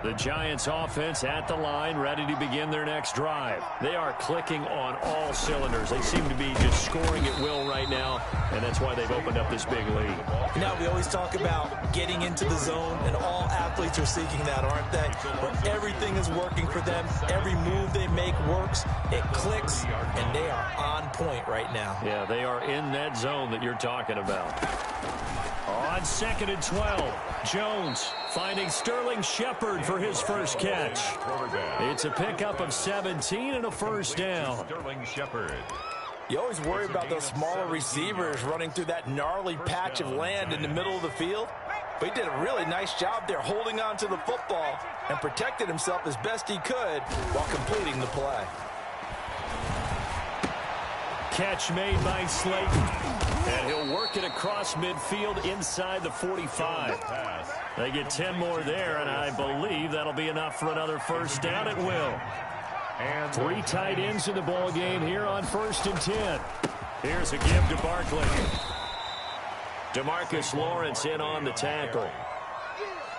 The Giants offense at the line, ready to begin their next drive. They are clicking on all cylinders. They seem to be just scoring at will right now, and that's why they've opened up this big lead. Now, we always talk about getting into the zone, and all athletes are seeking that, aren't they? But everything is working for them. Every move they make works. It clicks, and they are on point right now. Yeah, they are in that zone that you're talking about. On 2nd and 12, Jones finding Sterling Shepard for his first catch. It's a pickup of 17 and a first down. Sterling Shepard. You always worry about those smaller receivers running through that gnarly patch of land in the middle of the field. But he did a really nice job there holding on to the football and protected himself as best he could while completing the play. Catch made by Slayton. And he'll work it across midfield inside the 45. They get 10 more there, and I believe that'll be enough for another first down. It will. And 3 tight ends in the ball game here on 1st and 10. Here's a give to Barkley. DeMarcus Lawrence in on the tackle.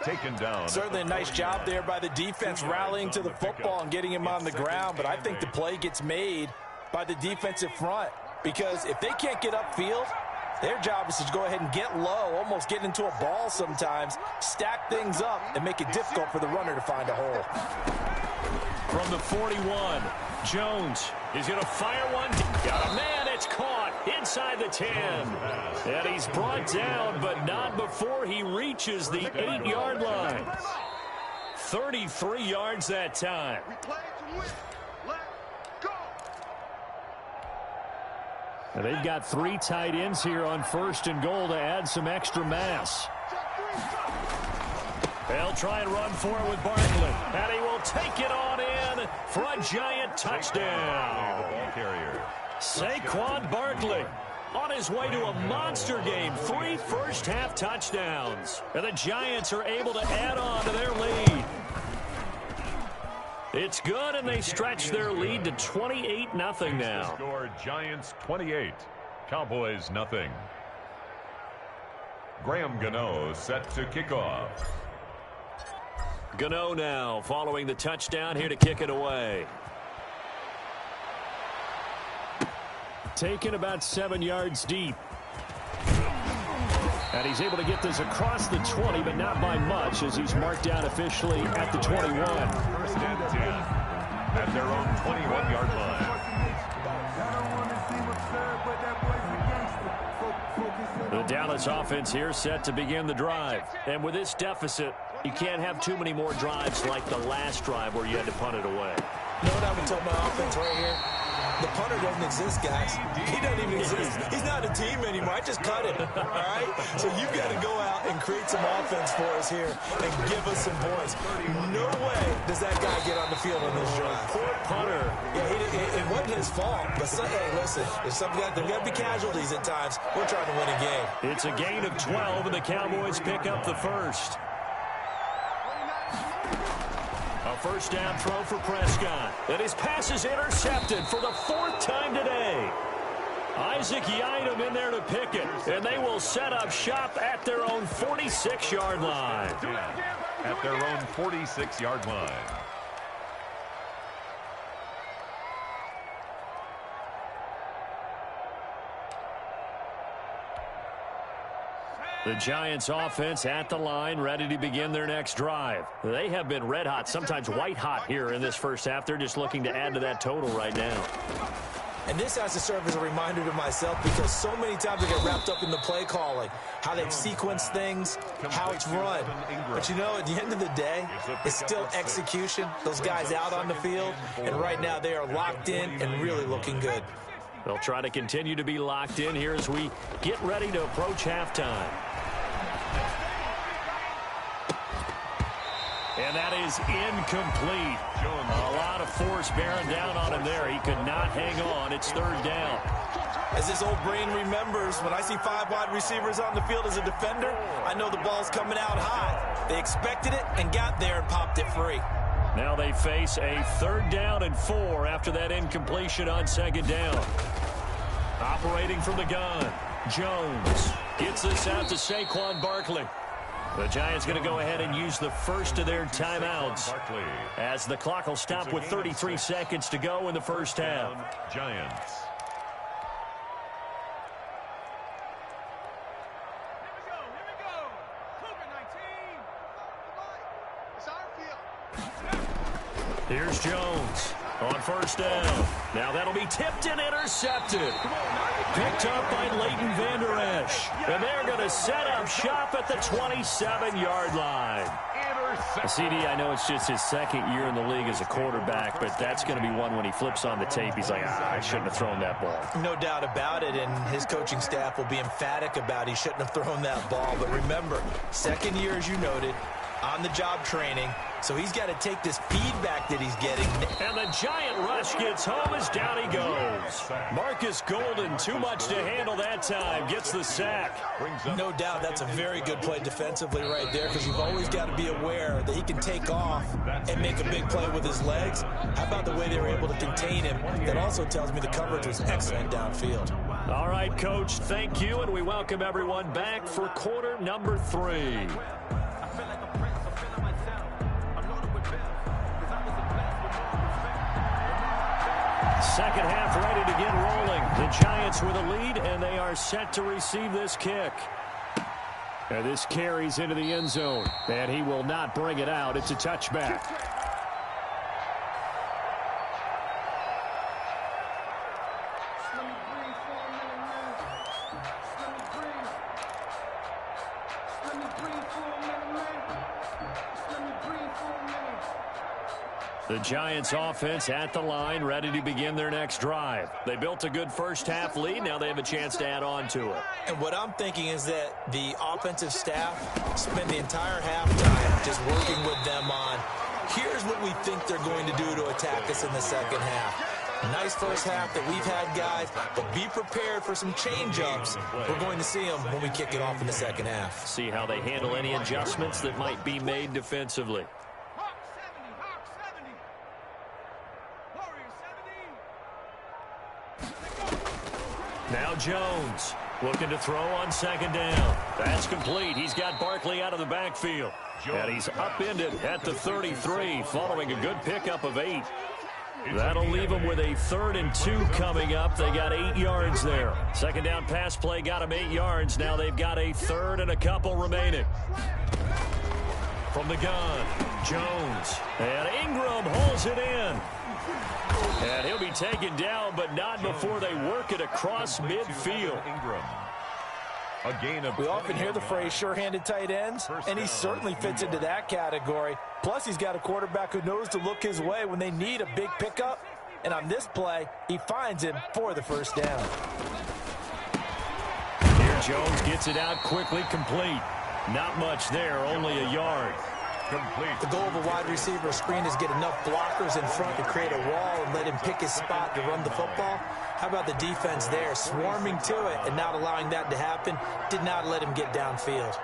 Taken down. Certainly a nice job there by the defense rallying to the football and getting him on the ground, but I think the play gets made by the defensive front, because if they can't get upfield, their job is to go ahead and get low, almost get into a ball sometimes, stack things up, and make it difficult for the runner to find a hole. From the 41, Jones is going to fire one. Got a man, it's caught inside the 10. And he's brought down, but not before he reaches the 8-yard line. 33 yards that time. And they've got 3 tight ends here on 1st and goal to add some extra mass. They'll try and run for it with Barkley. And he will take it on in for a Giant touchdown. Saquon Barkley on his way to a monster game. 3 first-half touchdowns. And the Giants are able to add on to their lead. It's good, and they stretch their lead to 28-0 now. Score Giants 28, Cowboys nothing. Graham Gano set to kick off. Gano now following the touchdown here to kick it away. Taken about 7 yards deep. And he's able to get this across the 20, but not by much, as he's marked down officially at the 21. 1st and 10 at their own 21-yard line. The Dallas offense here set to begin the drive. And with this deficit, you can't have too many more drives like the last drive where you had to punt it away. You know what I've been told my offense right here? The punter doesn't exist, guys. He doesn't even exist. He's not a team anymore. I just cut him, all right? So you've got to go out and create some offense for us here and give us some points. No way does that guy get on the field on this drive. Poor punter. Yeah, it wasn't his fault. But, hey, listen, there's got to be casualties at times. We're trying to win a game. It's a gain of 12, and the Cowboys pick up the first. A first down throw for Prescott. And his pass is intercepted for the 4th time today. Isaac Yiadom in there to pick it. And they will set up shop at their own 46-yard line. At their own 46-yard line. The Giants offense at the line, ready to begin their next drive. They have been red hot, sometimes white hot here in this first half. They're just looking to add to that total right now. And this has to serve as a reminder to myself, because so many times I get wrapped up in the play calling, how they've sequenced things, how it's run. But, you know, at the end of the day, it's still execution. Those guys out on the field, and right now they are locked in and really looking good. They'll try to continue to be locked in here as we get ready to approach halftime. And that is incomplete. A lot of force bearing down on him there. He could not hang on. It's 3rd down. As this old brain remembers, when I see 5 wide receivers on the field as a defender, I know the ball's coming out high. They expected it and got there and popped it free. Now they face a 3rd down and 4 after that incompletion on 2nd down. Operating from the gun, Jones gets this out to Saquon Barkley. The Giants going to go ahead and use the first of their timeouts as the clock will stop with 33 seconds to go in the first half. Giants. Here's Jones on first down. Now that'll be tipped and intercepted. Picked up by Leighton Vander Esch. And they're going to set up shop at the 27-yard line. CD, I know it's just his second year in the league as a quarterback, but that's going to be one when he flips on the tape. He's like, I shouldn't have thrown that ball. No doubt about it, and his coaching staff will be emphatic about he shouldn't have thrown that ball. But remember, second year, as you noted, on-the-job training, so he's got to take this feedback that he's getting. And the giant rush gets home as down he goes. Marcus Golden, too much to handle that time, gets the sack. No doubt that's a very good play defensively right there, because you've always got to be aware that he can take off and make a big play with his legs. How about the way they were able to contain him? That also tells me the coverage was excellent downfield. All right, Coach, thank you, and we welcome everyone back for quarter number 3. Second half ready to get rolling. The Giants with a lead, and they are set to receive this kick. And this carries into the end zone, and he will not bring it out. It's a touchback. The Giants offense at the line, ready to begin their next drive. They built a good first half lead. Now they have a chance to add on to it. And what I'm thinking is that the offensive staff spend the entire halftime just working with them on, here's what we think they're going to do to attack us in the second half. Nice first half that we've had, guys, but be prepared for some change-ups. We're going to see them when we kick it off in the second half. See how they handle any adjustments that might be made defensively. Now Jones looking to throw on second down. That's complete. He's got Barkley out of the backfield. And he's upended at the 33 following a good pickup of 8. That'll leave them with a 3rd and 2 coming up. They got 8 yards there. Second down pass play got them 8 yards. Now they've got a 3rd and a couple remaining. From the gun, Jones. And Ingram holds it in. And he'll be taken down, but not before they work it across midfield. Ingram. A gain of we often hear the phrase sure-handed tight ends, and he certainly fits into that category. Plus, he's got a quarterback who knows to look his way when they need a big pickup. And on this play, he finds him for the first down. Here Jones gets it out quickly, complete. Not much there, only a yard. complete. The goal of a wide receiver screen is get enough blockers in front to create a wall and let him pick his spot to run the football. How about the defense there, swarming to it and not allowing that to happen? Did not let him get downfield.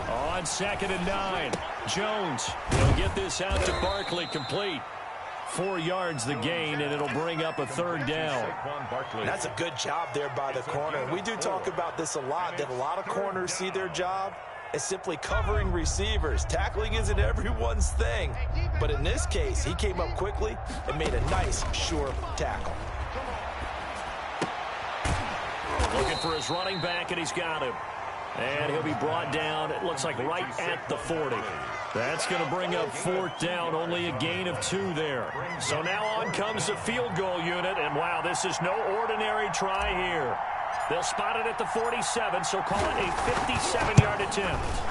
On 2nd and 9, Jones will get this out to Barkley, complete. 4 yards the gain, and it'll bring up a 3rd down. That's a good job there by the corner. We do talk about this a lot, that a lot of corners see their job as simply covering receivers. Tackling isn't everyone's thing. But in this case, he came up quickly and made a nice, sure tackle. Looking for his running back, and he's got him. And he'll be brought down, it looks like right at the 40. That's going to bring up 4th down, only a gain of 2 there. So now on comes the field goal unit, and wow, this is no ordinary try here. They'll spot it at the 47, so call it a 57-yard attempt.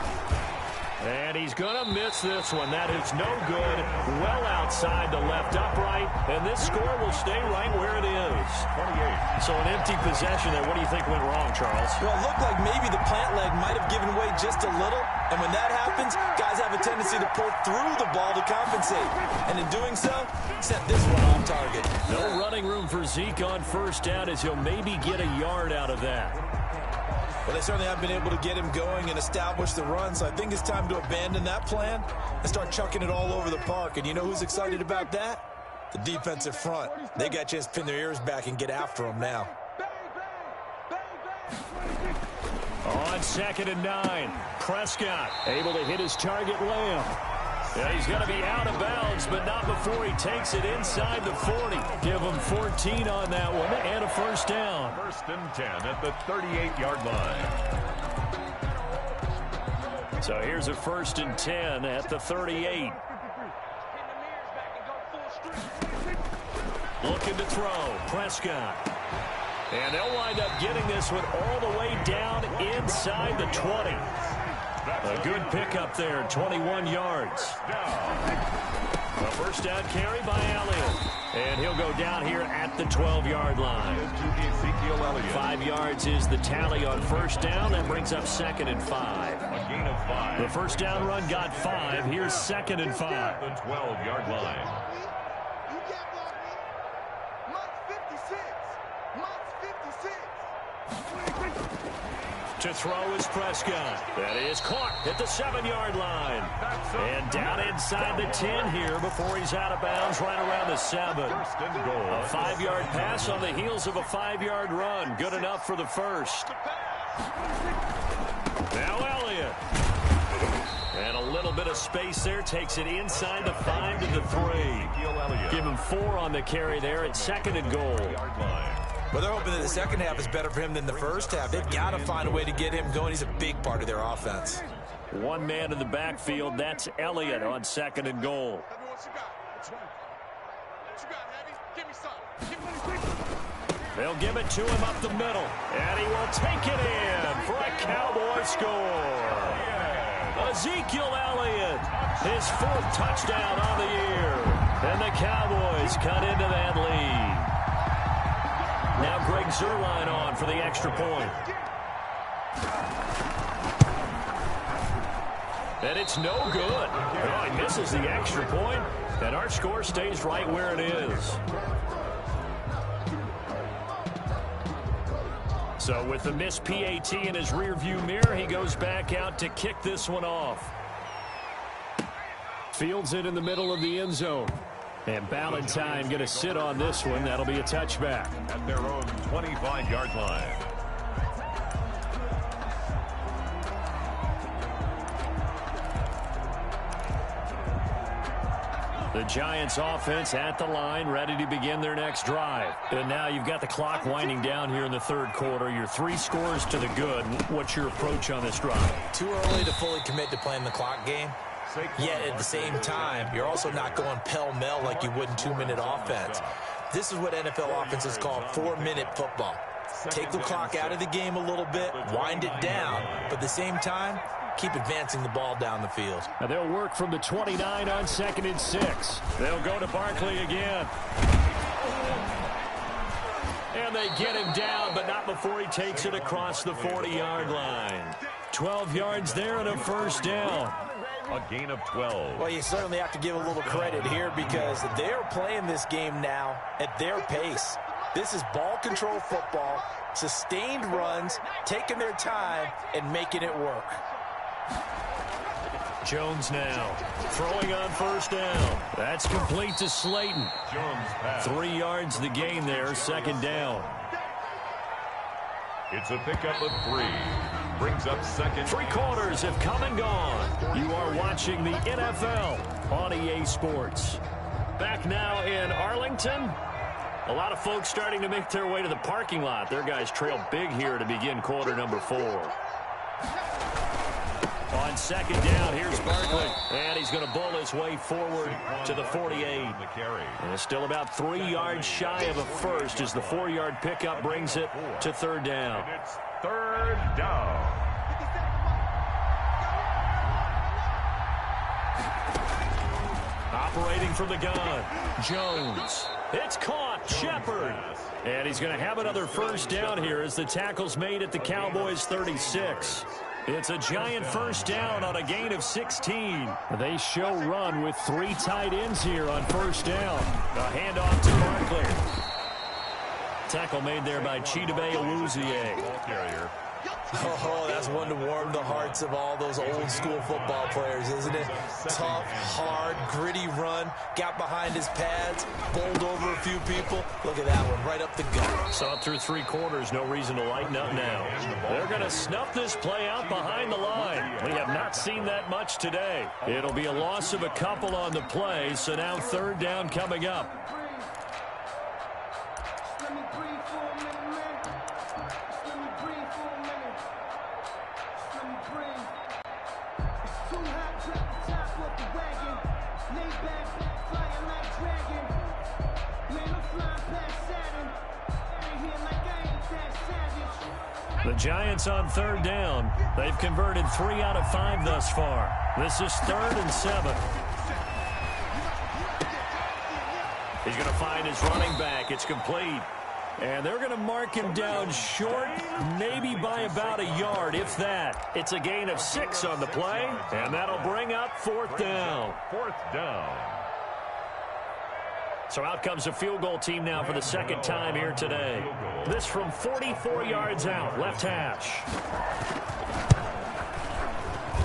And he's going to miss this one. That is no good. Well outside the left upright. And this score will stay right where it is. 28. So an empty possession there. What do you think went wrong, Charles? Well, it looked like maybe the plant leg might have given way just a little. And when that happens, guys have a tendency to pull through the ball to compensate. And in doing so, set this one off target. No running room for Zeke on 1st down, as he'll maybe get a yard out of that. Well, they certainly have been able to get him going and establish the run, so I think it's time to abandon that plan and start chucking it all over the park. And you know who's excited about that? The defensive front. They got a chance to pin their ears back and get after him now. On 2nd and 9, Prescott able to hit his target Lamb. Yeah, he's going to be out of bounds, but not before he takes it inside the 40. Give him 14 on that one and a first down. 1st and 10 at the 38-yard line. So here's a 1st and 10 at the 38. Looking to throw, Prescott. And they'll wind up getting this one all the way down inside the 20. A good pickup there, 21 yards. A first down carry by Elliott. And he'll go down here at the 12-yard line. 5 yards is the tally on first down. That brings up 2nd and 5. A gain of 5. The first down run got 5. Here's 2nd and 5. The 12-yard line. To throw is Prescott. That is caught at the 7-yard line. And down inside the 10 here before he's out of bounds right around the 7. A 5-yard pass on the heels of a 5-yard run. Good enough for the first. Now Elliott. And a little bit of space there. Takes it inside the 5 to the 3. Give him 4 on the carry there at 2nd and goal. Well, they're hoping that the second half is better for him than the first half. They've got to find a way to get him going. He's a big part of their offense. One man in the backfield. That's Elliott on 2nd and goal. They'll give it to him up the middle. And he will take it in for a Cowboy score. Ezekiel Elliott, his 4th touchdown on the year. And the Cowboys cut into that lead. Now Greg Zuerlein on for the extra point. And it's no good. Oh, he misses the extra point, and our score stays right where it is. So with the missed PAT in his rearview mirror, he goes back out to kick this one off. Fields it in the middle of the end zone. And Ballantyne going to sit on this one. That'll be a touchback. At their own 25-yard line. The Giants offense at the line, ready to begin their next drive. And now you've got the clock winding down here in the 3rd quarter. Your 3 scores to the good. What's your approach on this drive? Too early to fully commit to playing the clock game. Yet at the same time, you're also not going pell-mell like you would in 2-minute offense. This is what NFL offenses call 4-minute football. Take the clock out of the game a little bit, wind it down, but at the same time, keep advancing the ball down the field. Now they'll work from the 29 on 2nd and 6. They'll go to Barkley again. And they get him down, but not before he takes it across the 40-yard line. 12 yards there and a first down. A gain of 12. Well, you certainly have to give a little credit here because they're playing this game now at their pace. This is ball control football, sustained runs, taking their time, and making it work. Jones now throwing on first down. That's complete to Slayton. Jones pass. 3 yards the gain there, 2nd down. It's a pickup of 3. Brings up 2nd. 3 quarters have come and gone. You are watching the NFL on EA Sports. Back now in Arlington. A lot of folks starting to make their way to the parking lot. Their guys trail big here to begin quarter number 4. On 2nd down, here's Barkley. And he's going to bull his way forward to the 48. And it's still about 3 yards shy of a first as the 4-yard pickup brings it to 3rd down. And it's 3rd down. Operating from the gun, Jones. It's caught, Shepard. And he's going to have another first down here as the tackle's made at the Cowboys' 36. It's a giant first down on a gain of 16. They show run with 3 tight ends here on first down. A handoff to Barkley. Tackle made there by Chidobe Awuzie. Ball carrier Oh, that's one to warm the hearts of all those old school football players, isn't it? Tough, hard, gritty run, got behind his pads, bowled over a few people. Look at that one, right up the gut. Saw it through 3 quarters, no reason to lighten up now. They're going to snuff this play out behind the line. We have not seen that much today. It'll be a loss of a couple on the play, so now 3rd down coming up. The Giants on 3rd down. They've converted 3 out of 5 thus far. This is 3rd and 7. He's going to find his running back. It's complete. And they're going to mark him down short, maybe by about a yard, if that. It's a gain of 6 on the play, and that'll bring up 4th down. 4th down. So out comes a field goal team now for the 2nd time here today. This from 44 yards out, left hash.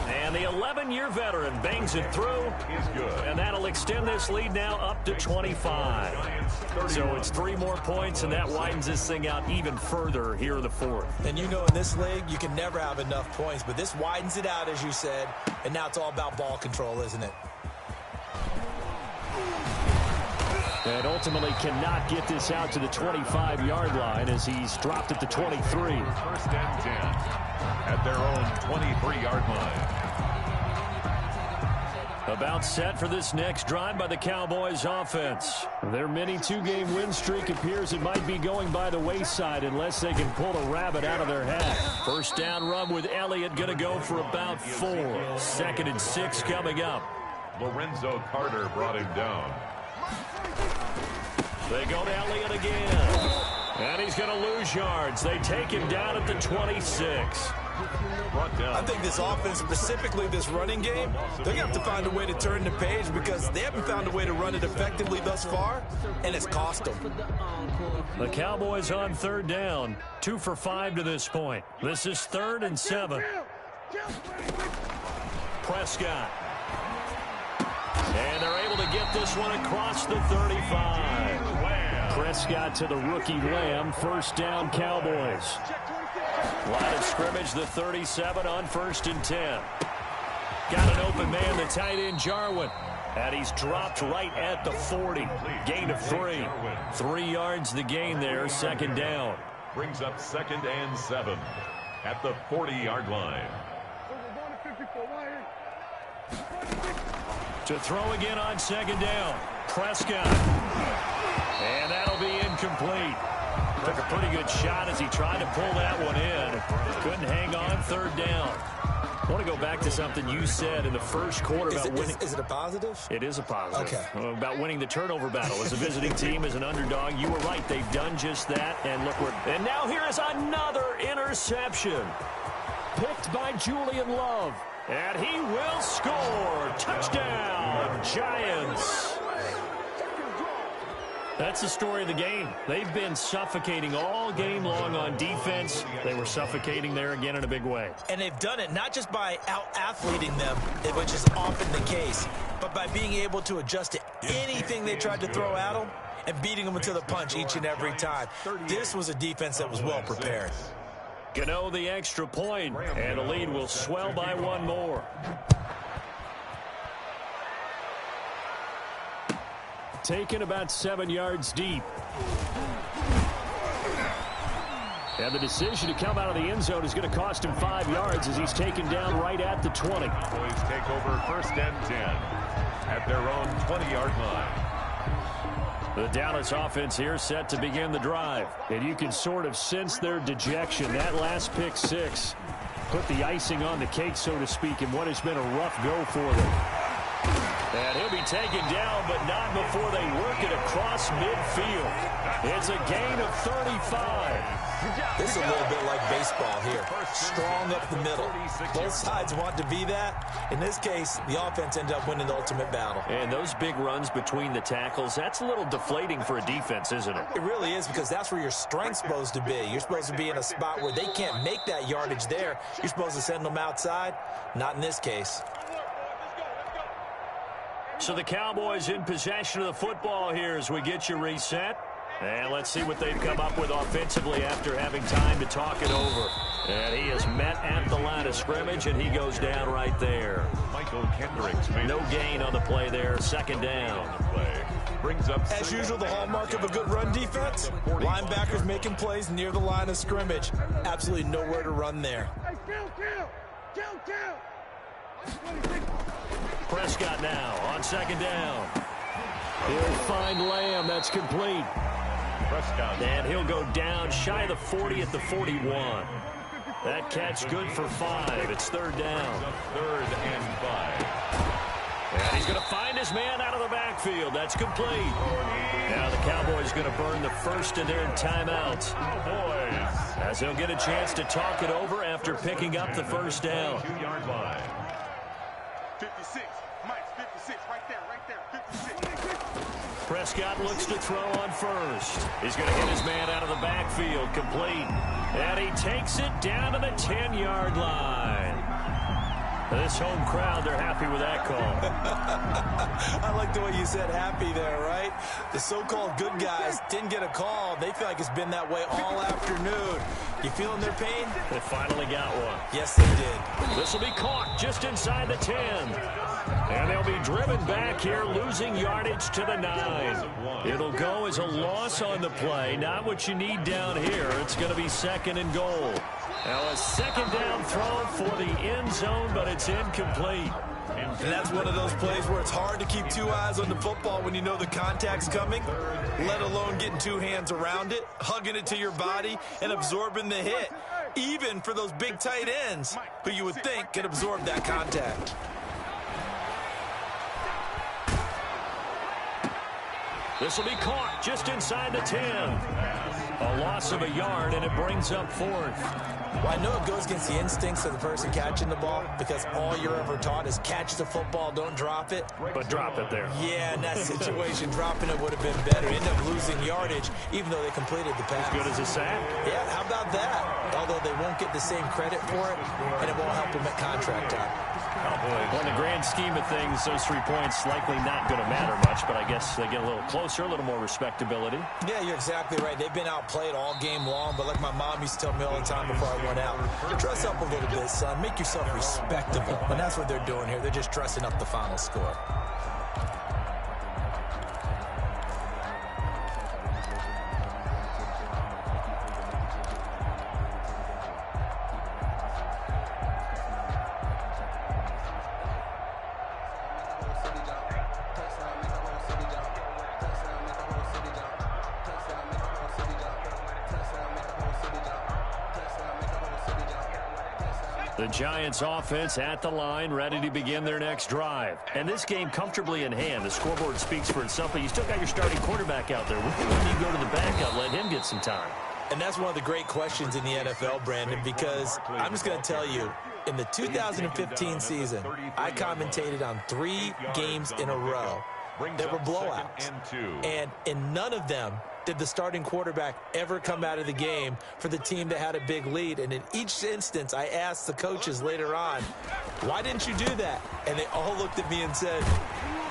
And the 11-year veteran bangs it through. And that'll extend this lead now up to 25. So it's 3 more points, and that widens this thing out even further here in the 4th. And you know in this league, you can never have enough points, but this widens it out, as you said, and now it's all about ball control, isn't it? And ultimately cannot get this out to the 25-yard line as he's dropped at the 23. 1st and 10 at their own 23-yard line. About set for this next drive by the Cowboys offense. Their mini 2-game win streak appears it might be going by the wayside unless they can pull a rabbit out of their hat. 1st down run with Elliott going to go for about 4. 2nd and 6 coming up. Lorenzo Carter brought him down. They go to Elliott again. And he's going to lose yards. They take him down at the 26. I think this offense, specifically this running game, they're going to have to find a way to turn the page because they haven't found a way to run it effectively thus far, and it's cost them. The Cowboys on 3rd down, 2 for 5 to this point. This is 3rd and 7. Prescott. And they're able to get this one across the 35. Prescott to the rookie Lamb. 1st down Cowboys. Line of scrimmage, the 37 on 1st and 10. Got an open man, the tight end Jarwin. And he's dropped right at the 40. Gain of 3. 3 yards the gain there, 2nd down. Brings up 2nd and 7 at the 40-yard line. To throw again on 2nd down. Prescott. And that'll be incomplete. Took a pretty good shot as he tried to pull that one in. Couldn't hang on 3rd down. I want to go back to something you said in the 1st quarter about winning. Is it a positive? It is a positive. Okay. About winning the turnover battle. As a visiting team, as an underdog, you were right. They've done just that. And look where. And now here is another interception. Picked by Julian Love. And he will score. Touchdown, Giants. That's the story of the game. They've been suffocating all game long on defense. They were suffocating there again in a big way. And they've done it not just by out-athleting them, which is often the case, but by being able to adjust to anything they tried to throw at them and beating them into the punch each and every time. This was a defense that was well prepared. Gano the extra point, and the lead will swell by 1 more. Taken about 7 yards deep. And the decision to come out of the end zone is going to cost him 5 yards as he's taken down right at the 20. Boys take over 1st and 10 at their own 20-yard line. The Dallas offense here set to begin the drive. And you can sort of sense their dejection. That last pick 6 put the icing on the cake, so to speak, in what has been a rough go for them. And he'll be taken down, but not before they work it across midfield. It's a gain of 35. This is a little bit like baseball here. Strong up the middle. Both sides want to be that. In this case, the offense ended up winning the ultimate battle. And those big runs between the tackles, that's a little deflating for a defense, isn't it? It really is, because that's where your strength's supposed to be. You're supposed to be in a spot where they can't make that yardage there. You're supposed to send them outside. Not in this case. So the Cowboys in possession of the football here as we get you reset. And let's see what they've come up with offensively after having time to talk it over. And he is met at the line of scrimmage, and he goes down right there. Michael Kendricks made no gain on the play there. Second down. Brings up as usual, the hallmark of a good run defense. Linebackers making plays near the line of scrimmage. Absolutely nowhere to run there. Prescott now on second down. He'll find Lamb. That's complete. Prescott. And he'll go down shy of the 40 at the 41. That catch good for 5. It's third down. 3rd and 5. And he's going to find his man out of the backfield. That's complete. Now the Cowboys going to burn the first of their timeouts. Cowboys. As he'll get a chance to talk it over after picking up the first down. 2-yard line. 56. Mike's 56. Right there. 56. Prescott looks to throw on first. He's going to get his man out of the backfield. Complete. And he takes it down to the 10-yard line. This home crowd, they're happy with that call. I like the way you said happy there, right? The so-called good guys didn't get a call. They feel like it's been that way all afternoon. You feeling their pain? They finally got one. Yes, they did. This will be caught just inside the 10. And they'll be driven back here, losing yardage to the 9. It'll go as a loss on the play. Not what you need down here. It's going to be second and goal. Now a second down throw for the end zone, but it's incomplete. And that's one of those plays where it's hard to keep two eyes on the football when you know the contact's coming, let alone getting two hands around it, hugging it to your body, and absorbing the hit, even for those big tight ends who you would think can absorb that contact. This will be caught just inside the 10. A loss of a yard, and it brings up 4th. Well, I know it goes against the instincts of the person catching the ball, because all you're ever taught is catch the football, don't drop it. But drop it there. Yeah, in that situation, dropping it would have been better. End up losing yardage, even though they completed the pass. As good as a sack? Yeah, how about that? Although they won't get the same credit for it, and it won't help them at contract time. Well, in the grand scheme of things, those 3 points likely not going to matter much, but I guess they get a little closer, a little more respectability. Yeah, you're exactly right. They've been outplayed all game long, but like my mom used to tell me all the time before I went out, dress up a little bit, son. Make yourself respectable. And that's what they're doing here. They're just dressing up the final score. The Giants offense at the line, ready to begin their next drive. And this game comfortably in hand. The scoreboard speaks for itself, but you still got your starting quarterback out there. When do you go to the backup, let him get some time? And that's one of the great questions in the NFL, Brandon, because I'm just going to tell you, in the 2015 season, I commentated on 3 games in a row that were blowouts. And in none of them did the starting quarterback ever come out of the game for the team that had a big lead. And in each instance, I asked the coaches later on, why didn't you do that? And they all looked at me and said,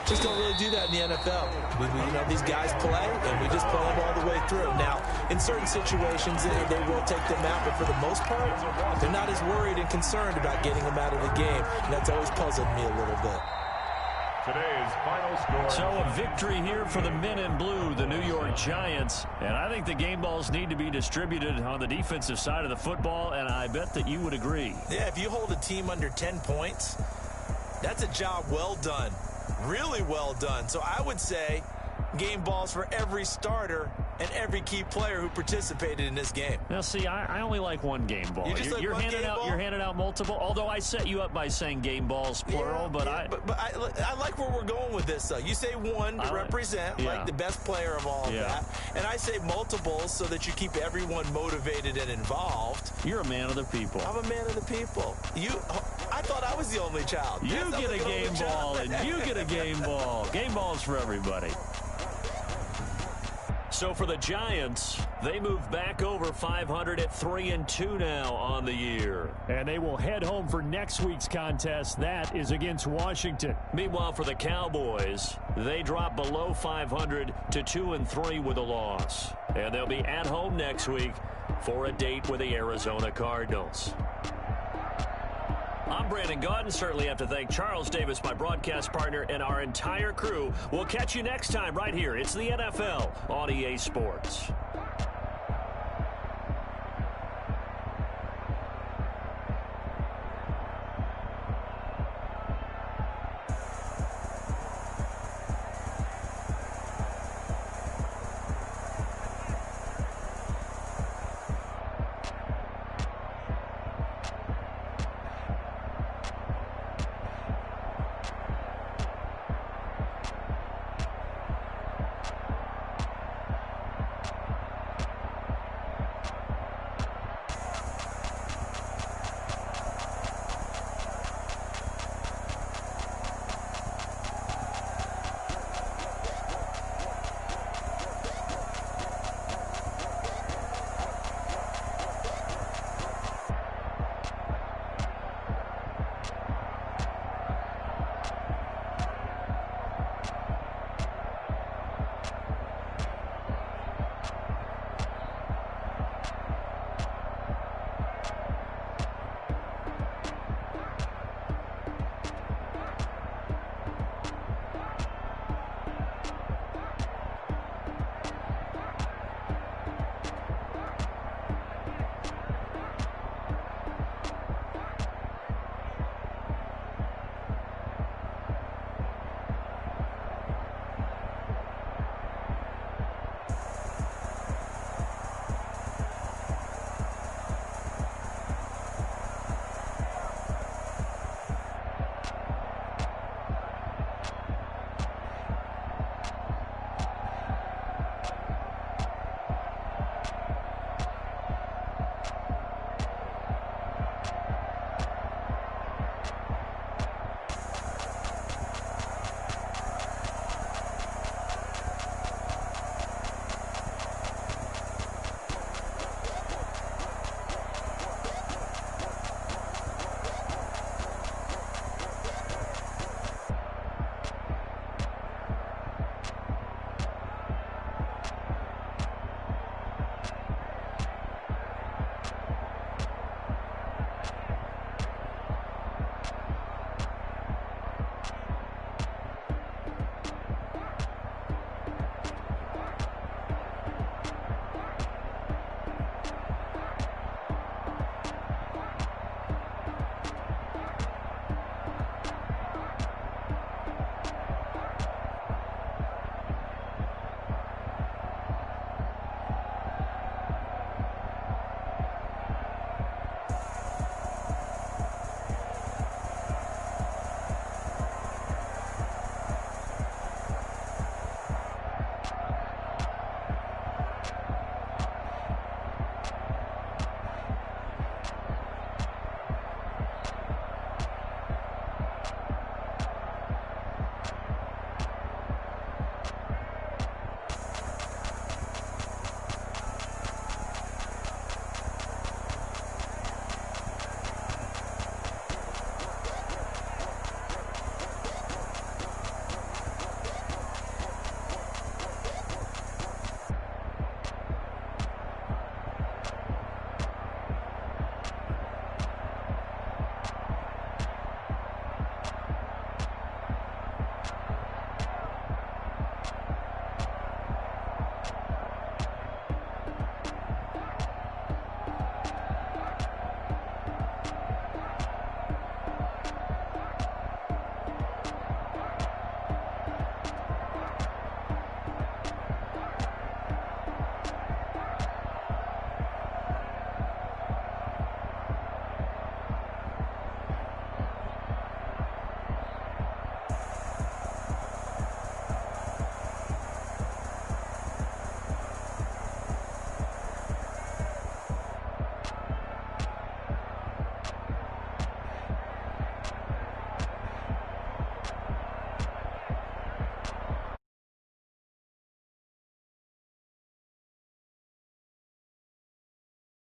just don't really do that in the NFL. You know, these guys play, and we just play them all the way through. Now, in certain situations, they will take them out, but for the most part, they're not as worried and concerned about getting them out of the game. And that's always puzzled me a little bit. Today's final score. So a victory here for the men in blue, the New York Giants. And I think the game balls need to be distributed on the defensive side of the football, and I bet that you would agree. Yeah, if you hold a team under 10 points, that's a job well done. Really well done. So I would say game balls for every starter and every key player who participated in this game. Now, see, I only like one game ball. You're handing out multiple, although I set you up by saying game balls, plural. Yeah, but I like where we're going with this, though. You say one to represent, like the best player of all of that. And I say multiples so that you keep everyone motivated and involved. You're a man of the people. I'm a man of the people. I thought I was the only child. You get a game ball, and you get a game ball. Game balls for everybody. So for the Giants, they move back over 500 at 3-2 now on the year. And they will head home for next week's contest. That is against Washington. Meanwhile, for the Cowboys, they drop below 500 to 2-3 with a loss. And they'll be at home next week for a date with the Arizona Cardinals. I'm Brandon Gaudin. Certainly have to thank Charles Davis, my broadcast partner, and our entire crew. We'll catch you next time right here. It's the NFL on EA Sports.